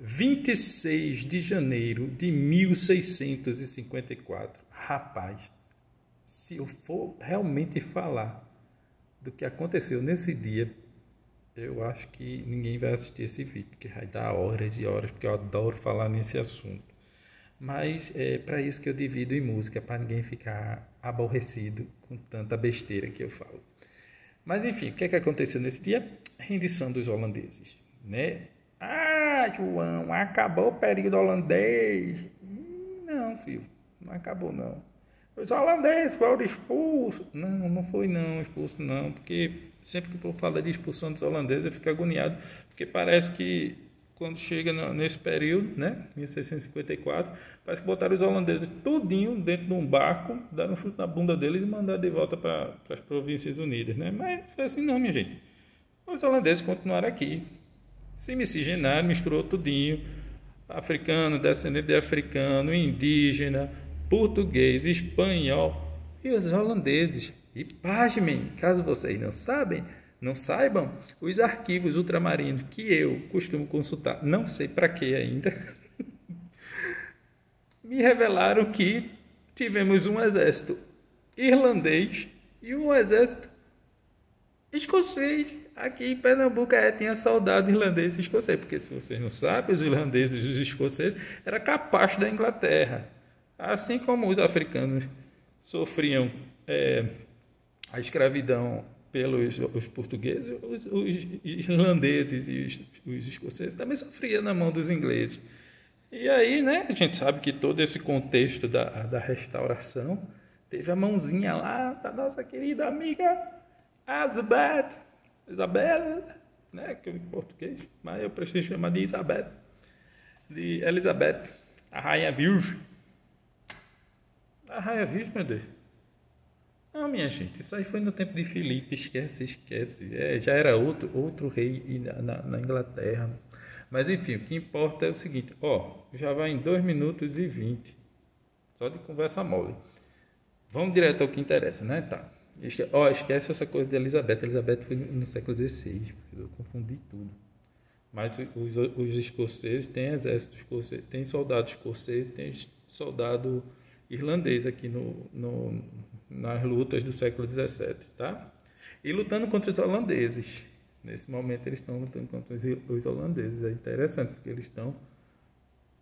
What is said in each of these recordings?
26 de janeiro de 1654. Rapaz, se eu for realmente falar do que aconteceu nesse dia, eu acho que ninguém vai assistir esse vídeo, porque vai dar horas e horas, porque eu adoro falar nesse assunto. Mas é para isso que eu divido em música, para ninguém ficar aborrecido com tanta besteira que eu falo. Mas enfim, o que é que aconteceu nesse dia? Rendição dos holandeses, né? Ah, João, acabou o período holandês. Não, filho, não acabou não. Os holandeses foram expulsos. Não, não foi não, expulso não, porque sempre que o povo fala de expulsão dos holandeses eu fico agoniado, porque parece que quando chega nesse período, né, 1654, parece que botaram os holandeses tudinho dentro de um barco, deram um chute na bunda deles e mandaram de volta para as Províncias Unidas, né? Mas não foi assim não, minha gente. Os holandeses continuaram aqui, se miscigenaram, misturou tudinho, africano, descendente de africano, indígena, português, espanhol e os holandeses. E pasmem, caso vocês não saibam, os arquivos ultramarinos que eu costumo consultar, não sei para que ainda, me revelaram que tivemos um exército irlandês e um exército escocês. Aqui em Pernambuco tinha soldado irlandês e escocês, porque se vocês não sabem, os irlandeses e os escoceses eram capazes da Inglaterra. Assim como os africanos sofriam a escravidão pelos os portugueses, os irlandeses e os escoceses também sofriam na mão dos ingleses. E aí, né, a gente sabe que todo esse contexto da restauração teve a mãozinha lá da nossa querida amiga Isabel, né, que é em português, mas eu preciso chamar de Elizabeth, a Rainha Virgem. A Rainha Virgem, meu Deus. Não, minha gente, isso aí foi no tempo de Filipe, esquece. Já era outro rei na Inglaterra. Mas enfim, o que importa é o seguinte, já vai em 2 minutos e 20, só de conversa mole. Vamos direto ao que interessa, né? Tá. Esquece essa coisa de Elizabeth. Elizabeth foi no século XVI, eu confundi tudo. Mas os escoceses têm exército escocês, tem soldado escocês, tem soldado irlandês aqui nas lutas do século XVII, tá? E lutando contra os holandeses. Nesse momento eles estão lutando contra os holandeses. É interessante, porque eles estão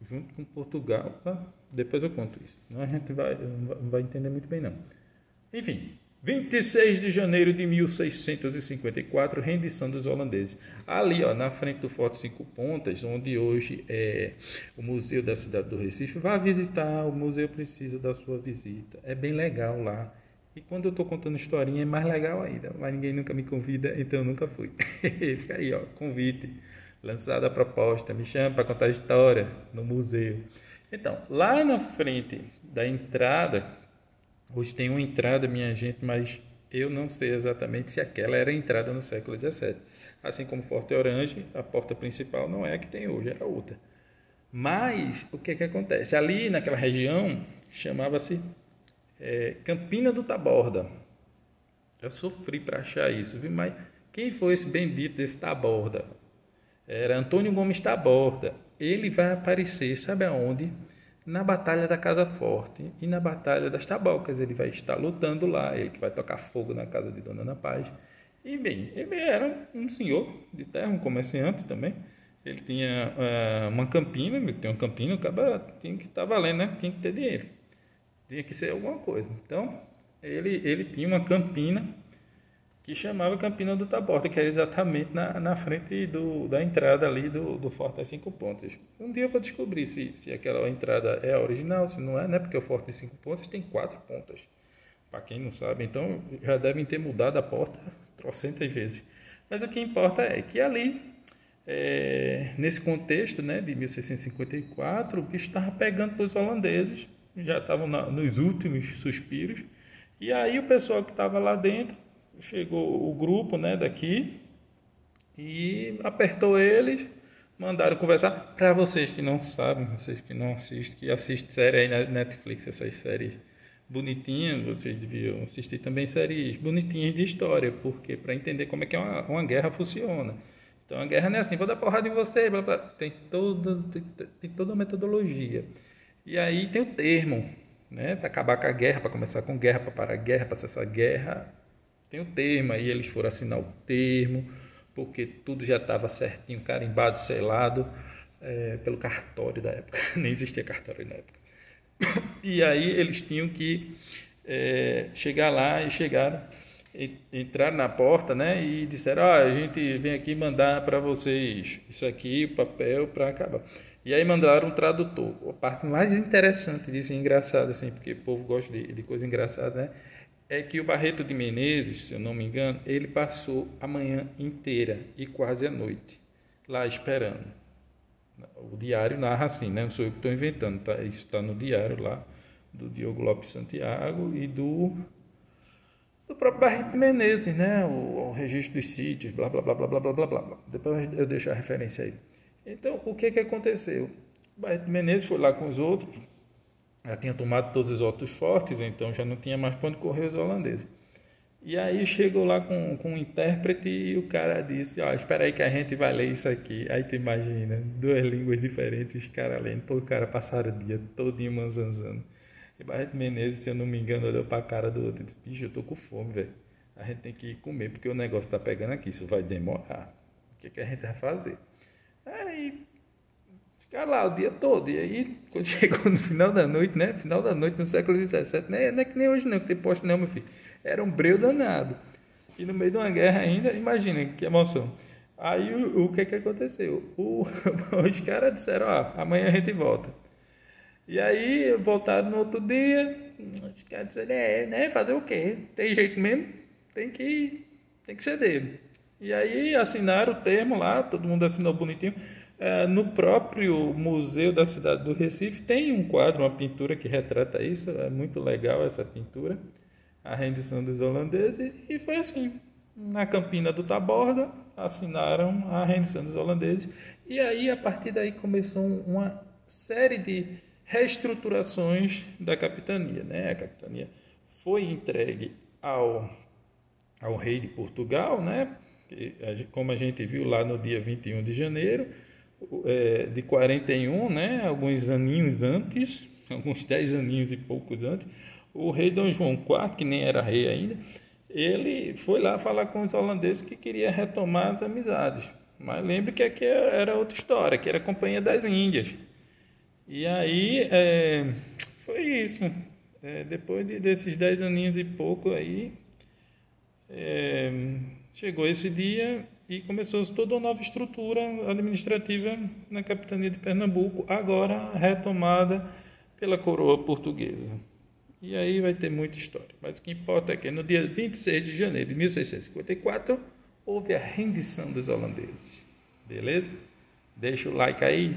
junto com Portugal, tá? Depois eu conto isso. Não, a gente não vai entender muito bem, não. Enfim, 26 de janeiro de 1654, rendição dos holandeses. Ali, na frente do Forte Cinco Pontas, onde hoje é o Museu da Cidade do Recife, vá visitar, o museu precisa da sua visita. É bem legal lá. E quando eu estou contando historinha é mais legal ainda, mas ninguém nunca me convida, então eu nunca fui. Fica aí, convite, lançada a proposta, me chama para contar história no museu. Então, lá na frente da entrada, hoje tem uma entrada, minha gente, mas eu não sei exatamente se aquela era a entrada no século XVII. Assim como Forte Orange, a porta principal não é a que tem hoje, era outra. Mas, o que acontece? Ali naquela região, chamava-se Campina do Taborda. Eu sofri para achar isso, viu? Mas quem foi esse bendito desse Taborda? Era Antônio Gomes Taborda. Ele vai aparecer, sabe aonde? Na Batalha da Casa Forte e na Batalha das Tabocas. Ele vai estar lutando lá, ele que vai tocar fogo na casa de Dona Ana Paz. E bem, ele era um senhor de terra, um comerciante também. Ele tinha uma campina, ele tem uma campina, o cara tinha que estar valendo, né? Tinha que ter dinheiro. Tinha que ser alguma coisa. Então, ele tinha uma campina que chamava Campina do Taborda, que era exatamente na frente da entrada ali do Forte das Cinco Pontas. Um dia eu vou descobrir se aquela entrada é a original, se não é, né? Porque o Forte das Cinco Pontas tem 4 pontas. Para quem não sabe, então já devem ter mudado a porta trocentas vezes. Mas o que importa é que ali, nesse contexto, né, de 1654, o bicho estava pegando para os holandeses, já estavam nos últimos suspiros, e aí o pessoal que estava lá dentro, chegou o grupo, né, daqui, e apertou eles, mandaram conversar. Para vocês que não sabem, vocês que não assistem, que assistem série aí na Netflix, essas séries bonitinhas, vocês deviam assistir também séries bonitinhas de história, porque para entender como é que uma guerra funciona. Então a guerra não é assim, vou dar porrada em você, blá, blá. Tem toda uma metodologia. E aí tem o termo, né? Para acabar com a guerra, para começar com guerra, para parar a guerra, para cessar a guerra. Tem o termo, aí eles foram assinar o termo, porque tudo já estava certinho, carimbado, selado, pelo cartório da época. Nem existia cartório na época. E aí eles tinham que chegar lá e chegaram, entraram na porta, né? E disseram, a gente vem aqui mandar para vocês isso aqui, o papel para acabar. E aí mandaram um tradutor. A parte mais interessante disso, engraçada assim, porque o povo gosta de coisa engraçada, né? É que o Barreto de Menezes, se eu não me engano, ele passou a manhã inteira e quase a noite lá esperando. O diário narra assim, né? Não sou eu que estou inventando, tá? Isso está no diário lá do Diogo Lopes Santiago e do próprio Barreto de Menezes, né? O registro dos sítios, blá, blá, blá, blá, blá, blá, blá. Depois eu deixo a referência aí. Então, o que aconteceu? O Barreto de Menezes foi lá com os outros, já tinha tomado todos os outros fortes, então já não tinha mais para onde correr os holandeses. E aí chegou lá com um intérprete e o cara disse, espera aí que a gente vai ler isso aqui. Aí tu imagina, duas línguas diferentes, os caras lendo. Pô, o cara passaram o dia todinho manzanzando. E Barreto Menezes, se eu não me engano, olhou pra cara do outro e disse, bicho, eu tô com fome, velho. A gente tem que ir comer, porque o negócio tá pegando aqui, isso vai demorar. O que a gente vai fazer? Aí, ficar lá o dia todo. E aí, quando chegou no final da noite, né? Final da noite, no século XVII, né? Não é que nem hoje não, que tem posto não, meu filho. Era um breu danado. E no meio de uma guerra ainda, imagina que emoção. Aí, o que aconteceu? Os caras disseram, amanhã a gente volta. E aí, voltaram no outro dia, os caras disseram, né? Fazer o quê? Tem jeito mesmo? Tem que ceder. E aí, assinaram o termo lá, todo mundo assinou bonitinho. No próprio museu da cidade do Recife tem um quadro, uma pintura que retrata isso, é muito legal essa pintura, a rendição dos holandeses, e foi assim, na Campina do Taborda, assinaram a rendição dos holandeses, e aí a partir daí começou uma série de reestruturações da capitania, né? A capitania foi entregue ao rei de Portugal, né? Como a gente viu lá no dia 21 de janeiro, de 41, né, alguns aninhos antes, alguns 10 aninhos e poucos antes, o rei Dom João IV, que nem era rei ainda, ele foi lá falar com os holandeses que queria retomar as amizades. Mas lembre que aqui era outra história, que era a Companhia das Índias. E aí, foi isso. Depois desses 10 aninhos e pouco aí, chegou esse dia e começou toda uma nova estrutura administrativa na capitania de Pernambuco, agora retomada pela coroa portuguesa. E aí vai ter muita história. Mas o que importa é que no dia 26 de janeiro de 1654 houve a rendição dos holandeses. Beleza? Deixa o like aí.